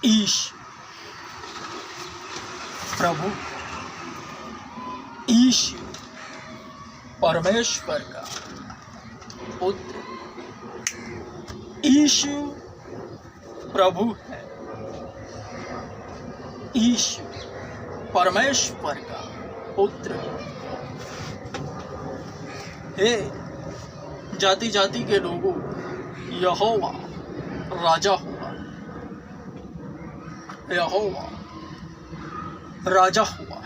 ईश प्रभु ईश परमेश्वर का पुत्र ईशु प्रभु है। ईशु परमेश्वर का पुत्र हे जाति जाति के लोगों, यहोवा राजा हुआ, यहोवा राजा हुआ है।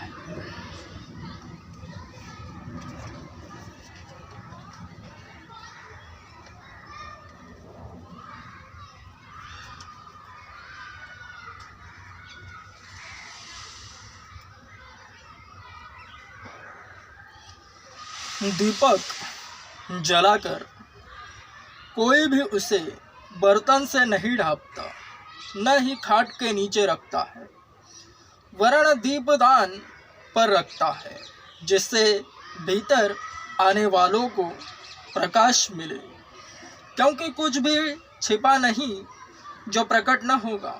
दीपक जलाकर कोई भी उसे बर्तन से नहीं ढांपता, न ही खाट के नीचे रखता है, वरन दीपदान पर रखता है, जिससे भीतर आने वालों को प्रकाश मिले। क्योंकि कुछ भी छिपा नहीं जो प्रकट न होगा,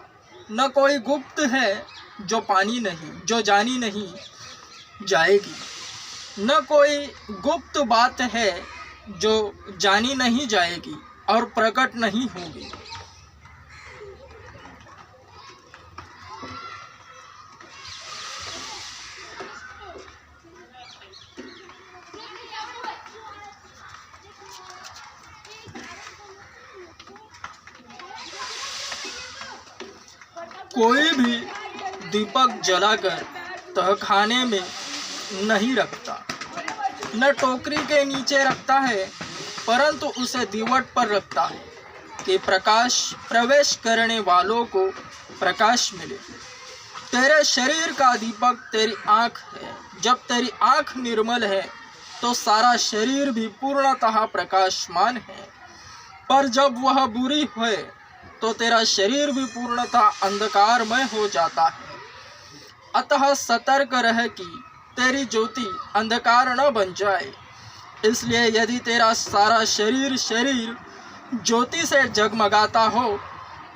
न कोई गुप्त है जो पानी नहीं, जो जानी नहीं जाएगी, न कोई गुप्त बात है जो जानी नहीं जाएगी और प्रकट नहीं होगी। कोई भी दीपक जलाकर तहखाने में नहीं रखता, न टोकरी के नीचे रखता है, परंतु उसे दीवट पर रखता है कि प्रकाश प्रवेश करने वालों को प्रकाश मिले। तेरे शरीर का दीपक तेरी आँख है। जब तेरी आँख निर्मल है तो सारा शरीर भी पूर्णतः प्रकाशमान है, पर जब वह बुरी है तो तेरा शरीर भी पूर्णतः अंधकारमय हो जाता है। अतः सतर्क रह कि तेरी ज्योति अंधकार न बन जाए। इसलिए यदि तेरा सारा शरीर ज्योति से जगमगाता हो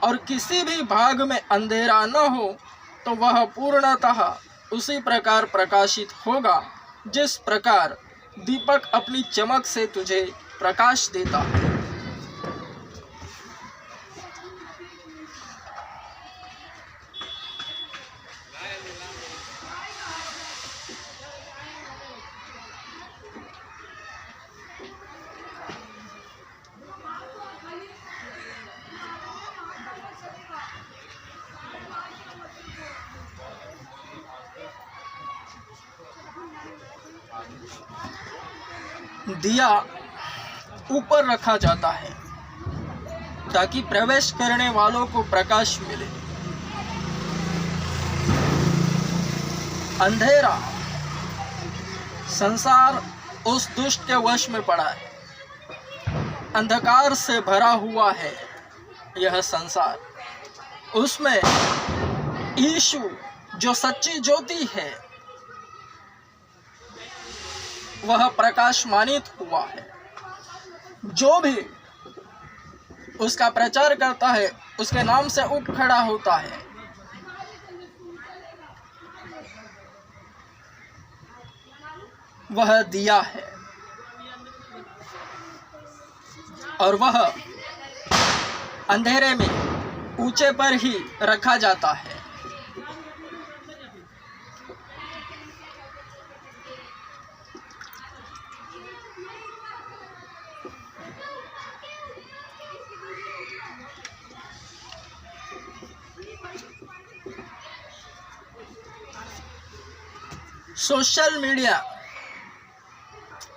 और किसी भी भाग में अंधेरा न हो, तो वह पूर्णतः उसी प्रकार प्रकाशित होगा जिस प्रकार दीपक अपनी चमक से तुझे प्रकाश देता है। दिया ऊपर रखा जाता है ताकि प्रवेश करने वालों को प्रकाश मिले। अंधेरा संसार उस दुष्ट के वश में पड़ा है, अंधकार से भरा हुआ है यह संसार। उसमें यीशु जो सच्ची ज्योति है वह प्रकाशमानित हुआ है। जो भी उसका प्रचार करता है, उसके नाम से उठ खड़ा होता है, वह दिया है और वह अंधेरे में ऊंचे पर ही रखा जाता है। Social media,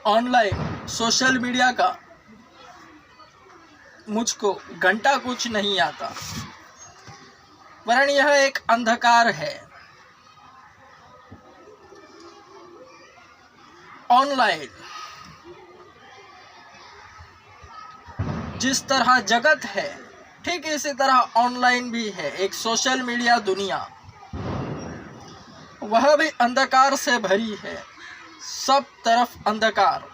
online social media का मुझको घंटा कुछ नहीं आता, वरन यह एक अंधकार है। ऑनलाइन जिस तरह जगत है, ठीक इसी तरह ऑनलाइन भी है एक सोशल मीडिया दुनिया। वह भी अंधकार से भरी है, सब तरफ अंधकार।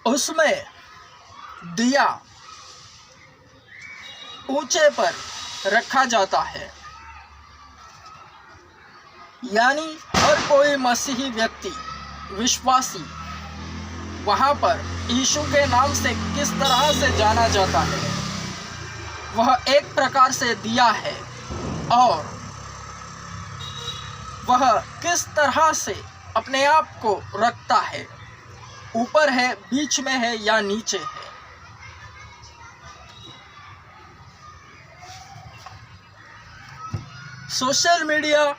उसमें दिया ऊंचे पर रखा जाता है। यानी हर कोई मसीही व्यक्ति विश्वासी वहां पर यीशु के नाम से किस तरह से जाना जाता है, वह एक प्रकार से दिया है और वह किस तरह से अपने आप को रखता है, ऊपर है, बीच में है या नीचे है। सोशल मीडिया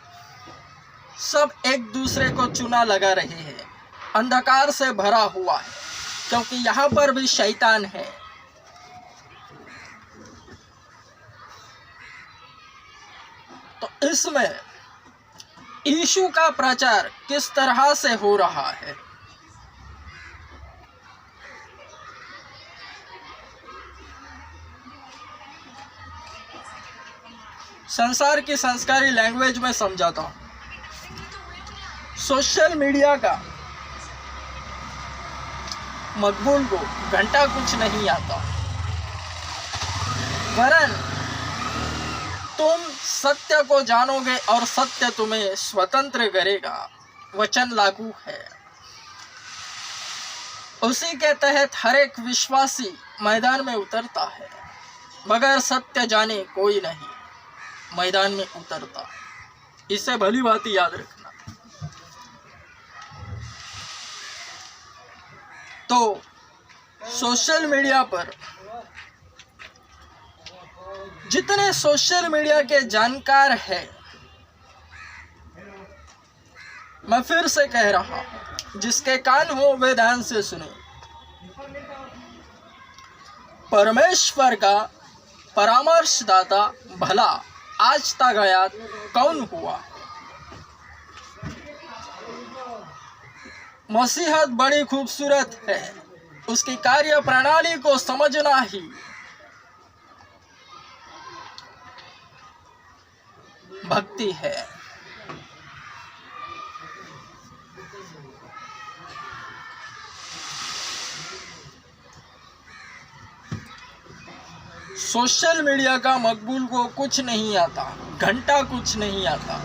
सब एक दूसरे को चुना लगा रहे हैं, अंधकार से भरा हुआ है, क्योंकि यहाँ पर भी शैतान है। तो इसमें यीशु का प्रचार किस तरह से हो रहा है, संसार की संस्कारी लैंग्वेज में समझाता हूं। सोशल मीडिया का मकबूल को घंटा कुछ नहीं आता, वरन तुम सत्य को जानोगे और सत्य तुम्हें स्वतंत्र करेगा। वचन लागू है। उसी के तहत हर एक विश्वासी मैदान में उतरता है, मगर सत्य जाने कोई नहीं मैदान में उतरता। इसे भली भांति याद रखना। तो सोशल मीडिया पर जितने सोशल मीडिया के जानकार हैं, मैं फिर से कह रहा हूं, जिसके कान हो वे ध्यान से सुने। परमेश्वर का परामर्शदाता भला आज तक गया कौन हुआ? मसीहत बड़ी खूबसूरत है, उसकी कार्य प्रणाली को समझना ही भक्ति है। सोशल मीडिया का मकबूल को कुछ नहीं आता, घंटा कुछ नहीं आता,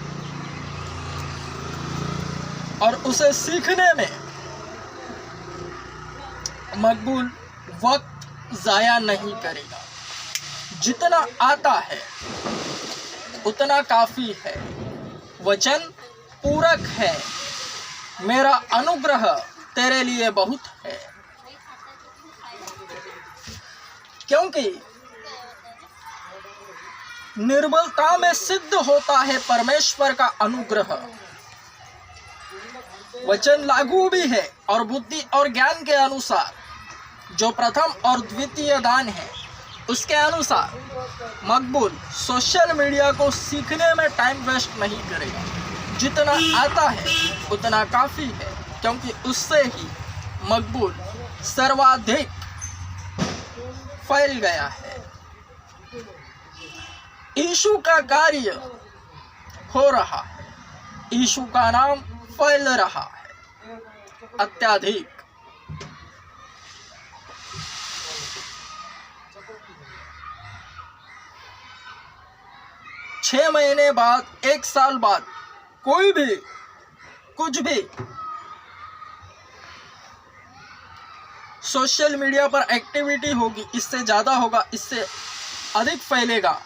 और उसे सीखने में मकबूल वक्त जाया नहीं करेगा। जितना आता है उतना काफी है। वचन पूरक है, मेरा अनुग्रह तेरे लिए बहुत है। क्योंकि निर्बलता में सिद्ध होता है परमेश्वर का अनुग्रह। वचन लागू भी है और बुद्धि और ज्ञान के अनुसार, जो प्रथम और द्वितीय दान है उसके अनुसार मकबूल सोशल मीडिया को सीखने में टाइम वेस्ट नहीं करेगा। जितना आता है उतना काफ़ी है, क्योंकि उससे ही मकबूल सर्वाधिक फैल गया है। यीशु का कार्य हो रहा है, यीशु का नाम फैल रहा है अत्यधिक। छह महीने बाद, एक साल बाद कोई भी कुछ भी सोशल मीडिया पर एक्टिविटी होगी, इससे ज़्यादा होगा, इससे अधिक फैलेगा।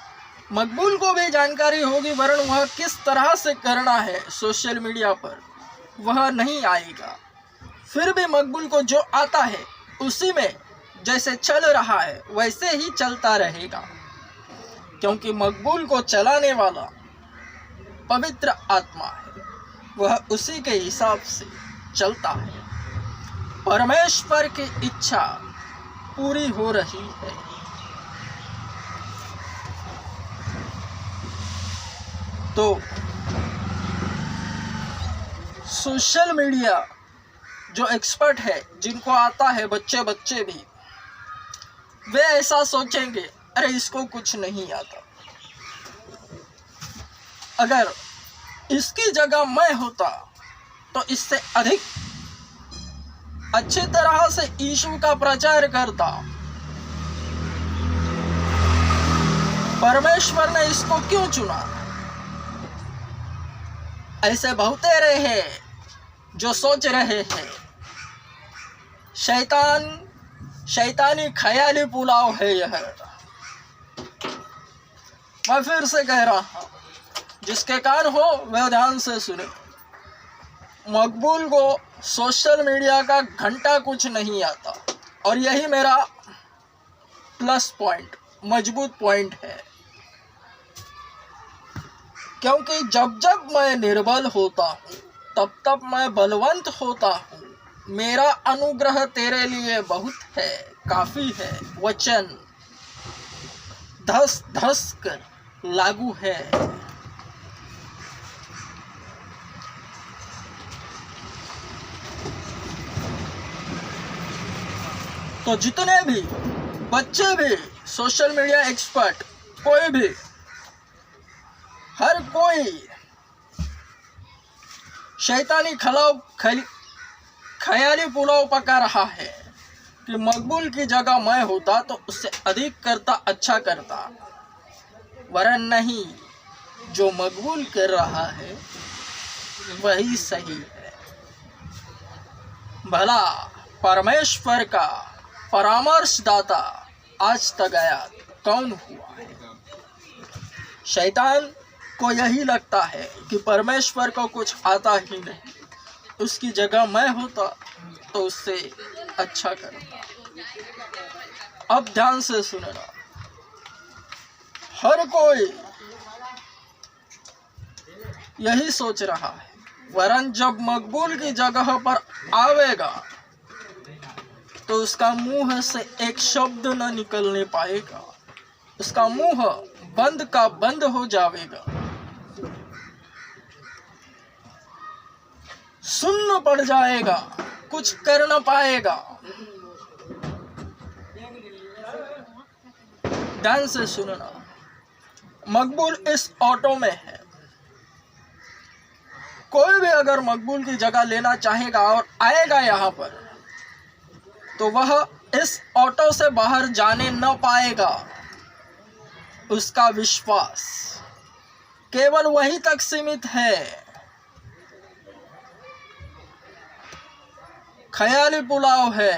मकबूल को भी जानकारी होगी, वरन वह किस तरह से करना है सोशल मीडिया पर वह नहीं आएगा। फिर भी मकबूल को जो आता है उसी में जैसे चल रहा है वैसे ही चलता रहेगा, क्योंकि मकबूल को चलाने वाला पवित्र आत्मा है, वह उसी के हिसाब से चलता है। परमेश्वर की इच्छा पूरी हो रही है। तो सोशल मीडिया जो एक्सपर्ट है, जिनको आता है, बच्चे भी, वे ऐसा सोचेंगे, अरे इसको कुछ नहीं आता। अगर इसकी जगह मैं होता तो इससे अधिक अच्छी तरह से यीशु का प्रचार करता। परमेश्वर ने इसको क्यों चुना? ऐसे बहुतेरे हैं जो सोच रहे हैं शैतानी ख्याली पुलाव है यह। मैं फिर से कह रहा हूं, जिसके कान हो वह ध्यान से सुने। मकबूल को सोशल मीडिया का घंटा कुछ नहीं आता, और यही मेरा प्लस पॉइंट, मजबूत पॉइंट है। क्योंकि जब जब मैं निर्बल होता हूँ तब तब मैं बलवंत होता हूँ। मेरा अनुग्रह तेरे लिए बहुत है, काफी है। वचन धस धस कर लागू है। तो जितने भी बच्चे भी, सोशल मीडिया एक्सपर्ट, कोई भी, हर कोई शैतानी ख्याली पुलाव पका रहा है कि मकबूल की जगह मैं होता तो उससे अधिक करता, अच्छा करता। वरन नहीं, जो मकबूल कर रहा है वही सही है। भला परमेश्वर का परामर्शदाता आज तक आया कौन हुआ है? शैतान को यही लगता है कि परमेश्वर को कुछ आता ही नहीं, उसकी जगह मैं होता तो उससे अच्छा करता। अब ध्यान से सुनना, हर कोई यही सोच रहा है। वरन जब मकबूल की जगह पर आवेगा तो उसका मुंह से एक शब्द न निकलने पाएगा, उसका मुंह बंद का बंद हो जाएगा, सुन्न पड़ जाएगा, कुछ कर न पाएगा। ध्यान से सुनना, मकबूल इस ऑटो में है। कोई भी अगर मकबूल की जगह लेना चाहेगा और आएगा यहाँ पर, तो वह इस ऑटो से बाहर जाने न पाएगा। उसका विश्वास केवल वहीं तक सीमित है। ख्याली पुलाव है।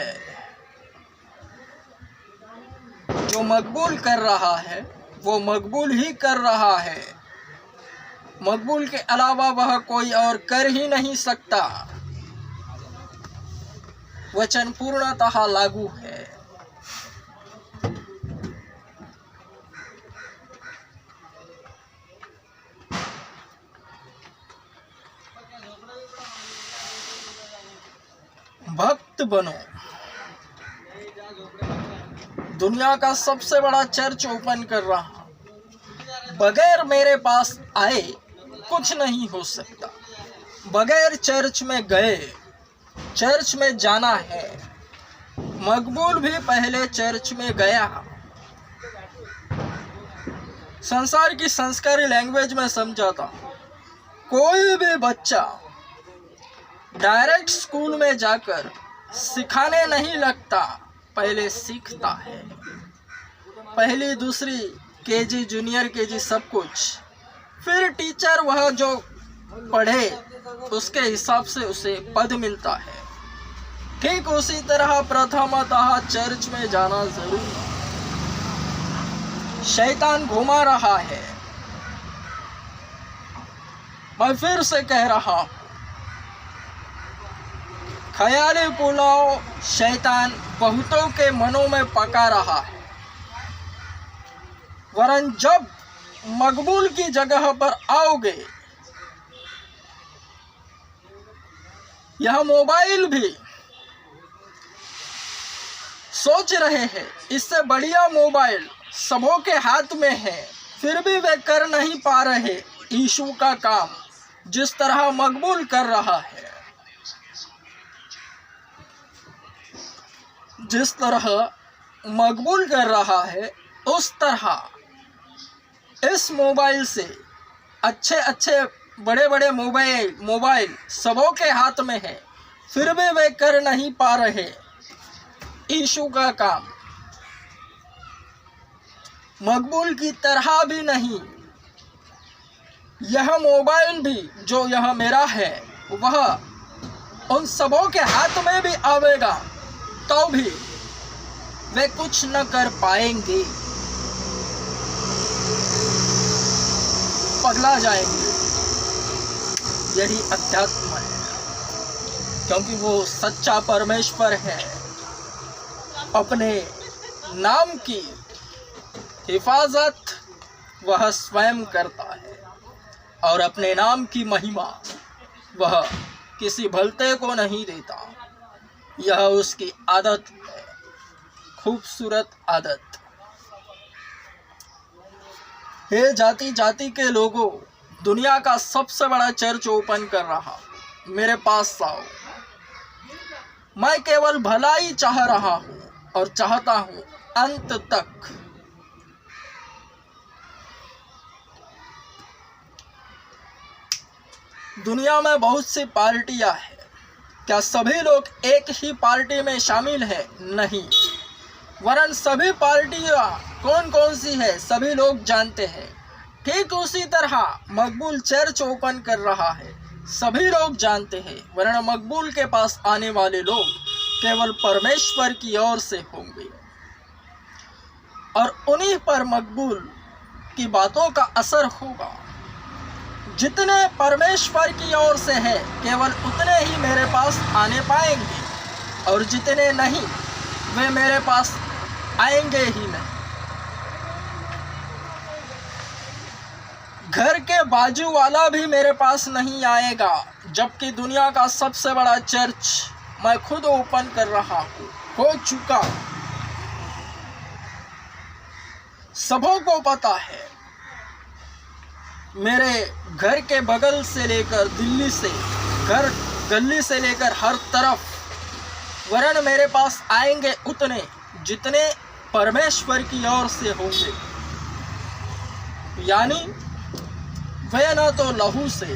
जो मकबूल कर रहा है वो मकबूल ही कर रहा है। मकबूल के अलावा वह कोई और कर ही नहीं सकता। वचन पूर्णतः लागू है। भक्त बनो। दुनिया का सबसे बड़ा चर्च ओपन कर रहा हूं। बगैर मेरे पास आए कुछ नहीं हो सकता। बगैर चर्च में गए, चर्च में जाना है। मकबूल भी पहले चर्च में गया। संसार की संस्कारी लैंग्वेज में समझाता हूं। कोई भी बच्चा डायरेक्ट स्कूल में जाकर सिखाने नहीं लगता, पहले सीखता है। पहली, दूसरी, केजी, जूनियर केजी, सब कुछ। फिर टीचर वह जो पढ़े उसके हिसाब से उसे पद मिलता है। ठीक उसी तरह प्रथमतः चर्च में जाना जरूरी है। शैतान घुमा रहा है। मैं फिर से कह रहा हूं, ख्याली पुलाव शैतान बहुतों के मनों में पका रहा है। वरन जब मकबूल की जगह पर आओगे, यह मोबाइल भी सोच रहे हैं इससे बढ़िया मोबाइल सबों के हाथ में है, फिर भी वे कर नहीं पा रहे यीशु का काम जिस तरह मकबूल कर रहा है। जिस तरह मकबूल कर रहा है उस तरह इस मोबाइल से अच्छे बड़े बड़े मोबाइल सबों के हाथ में है, फिर भी वे कर नहीं पा रहे यीशु का काम। मकबूल की तरह भी नहीं। यह मोबाइल भी जो यह मेरा है वह उन सबों के हाथ में भी आवेगा तो भी वे कुछ न कर पाएंगे, पगला जाएंगे। यही अध्यात्म है, क्योंकि वो सच्चा परमेश्वर है। अपने नाम की हिफाजत वह स्वयं करता है और अपने नाम की महिमा वह किसी भलते को नहीं देता। यह उसकी आदत है, खूबसूरत आदत। हे जाति जाति के लोगों, दुनिया का सबसे बड़ा चर्च ओपन कर रहा, मेरे पास आओ। मैं केवल भलाई चाह रहा हूँ और चाहता हूँ अंत तक। दुनिया में बहुत सी पार्टियां हैं। क्या सभी लोग एक ही पार्टी में शामिल हैं? नहीं, वरन सभी पार्टियां कौन कौन सी है सभी लोग जानते हैं। ठीक उसी तरह मकबूल चर्च ओपन कर रहा है, सभी लोग जानते हैं, वरन मकबूल के पास आने वाले लोग केवल परमेश्वर की ओर से होंगे और उन्हीं पर मकबूल की बातों का असर होगा। जितने परमेश्वर की ओर से है केवल उतने ही मेरे पास आने पाएंगे और जितने नहीं वे मेरे पास आएंगे ही नहीं। घर के बाजू वाला भी मेरे पास नहीं आएगा, जबकि दुनिया का सबसे बड़ा चर्च मैं खुद ओपन कर रहा हूँ, हो चुका। सबों को पता है, मेरे घर के बगल से लेकर दिल्ली से, घर गली से लेकर हर तरफ, वरन मेरे पास आएंगे उतने जितने परमेश्वर की ओर से होंगे। यानी वे न तो लहू से,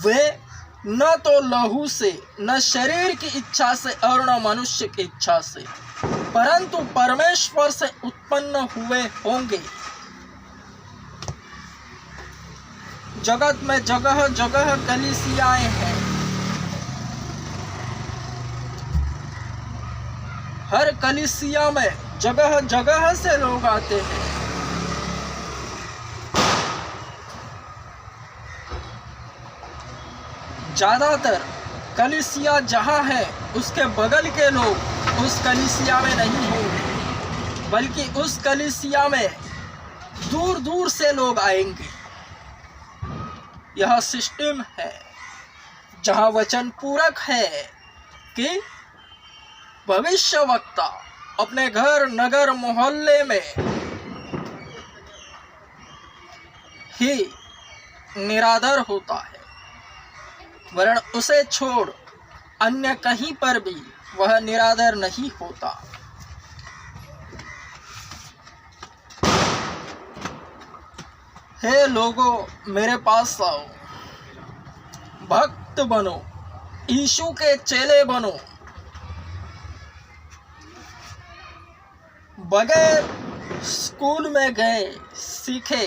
वे न तो लहू से, न शरीर की इच्छा से और न मनुष्य की इच्छा से, परंतु परमेश्वर से उत्पन्न हुए होंगे। जगत में जगह जगह कलीसियाएं हैं। हर कलीसिया में जगह जगह से लोग आते हैं। ज़्यादातर कलीसिया जहाँ है उसके बगल के लोग उस कलीसिया में नहीं होंगे, बल्कि उस कलीसिया में दूर दूर से लोग आएंगे। यह सिस्टम है जहाँ वचन पूरक है कि भविष्यवक्ता अपने घर नगर मोहल्ले में ही निरादर होता है, वरन उसे छोड़ अन्य कहीं पर भी वह निरादर नहीं होता। हे लोगों, मेरे पास आओ, भक्त बनो, यीशु के चेले बनो। बगैर स्कूल में गए सीखे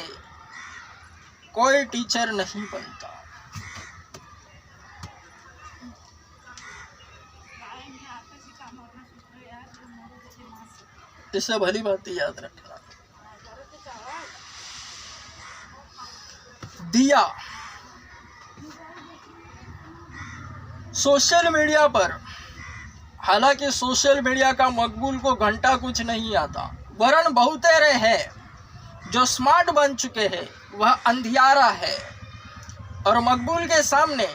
कोई टीचर नहीं बनता। इसे भली बात याद रखना। दिया सोशल मीडिया पर, हालांकि सोशल मीडिया का मकबूल को घंटा कुछ नहीं आता, वरन बहुतेरे हैं जो स्मार्ट बन चुके हैं, वह अंधियारा है और मकबूल के सामने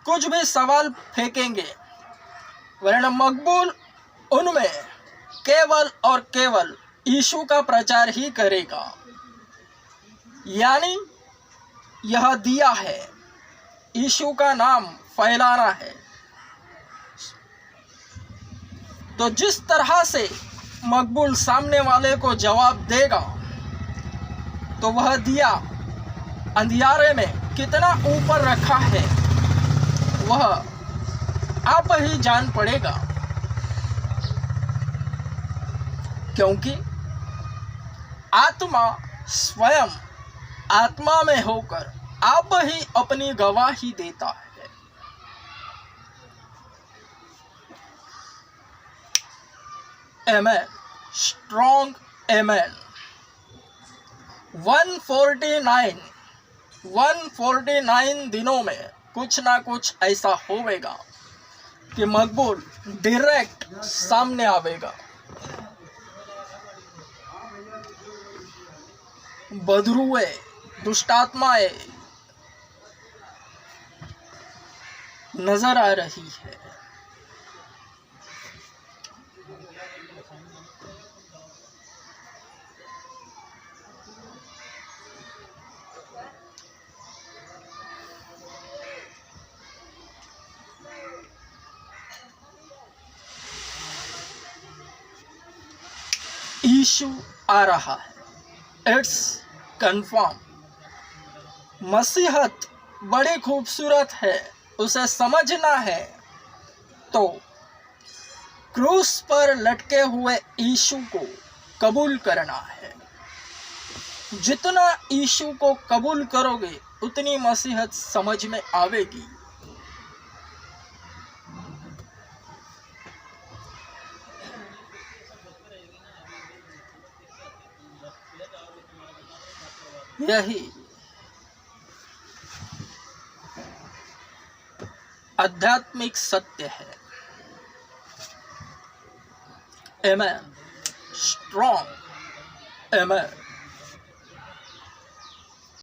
कुछ भी सवाल फेंकेंगे, वरन मकबूल उनमें केवल और केवल यीशु का प्रचार ही करेगा। यानी यह दिया है, यीशु का नाम फैलाना है। तो जिस तरह से मकबूल सामने वाले को जवाब देगा, तो वह दिया अंधियारे में कितना ऊपर रखा है वह आप ही जान पड़ेगा, क्योंकि आत्मा स्वयं आत्मा में होकर आप ही अपनी गवाही देता है। Amen. Strong Amen. 149 दिनों में कुछ ना कुछ ऐसा होवेगा कि मकबूल डायरेक्ट सामने आवेगा। बदरुए, दुष्टात्माएं नजर आ रही है। यीशु आ रहा है, इट्स कंफर्म। मसीहत बड़ी खूबसूरत है, उसे समझना है तो क्रूस पर लटके हुए यीशु को कबूल करना है। जितना यीशु को कबूल करोगे उतनी मसीहत समझ में आवेगी। यही आध्यात्मिक सत्य है। Amen. Strong. Amen.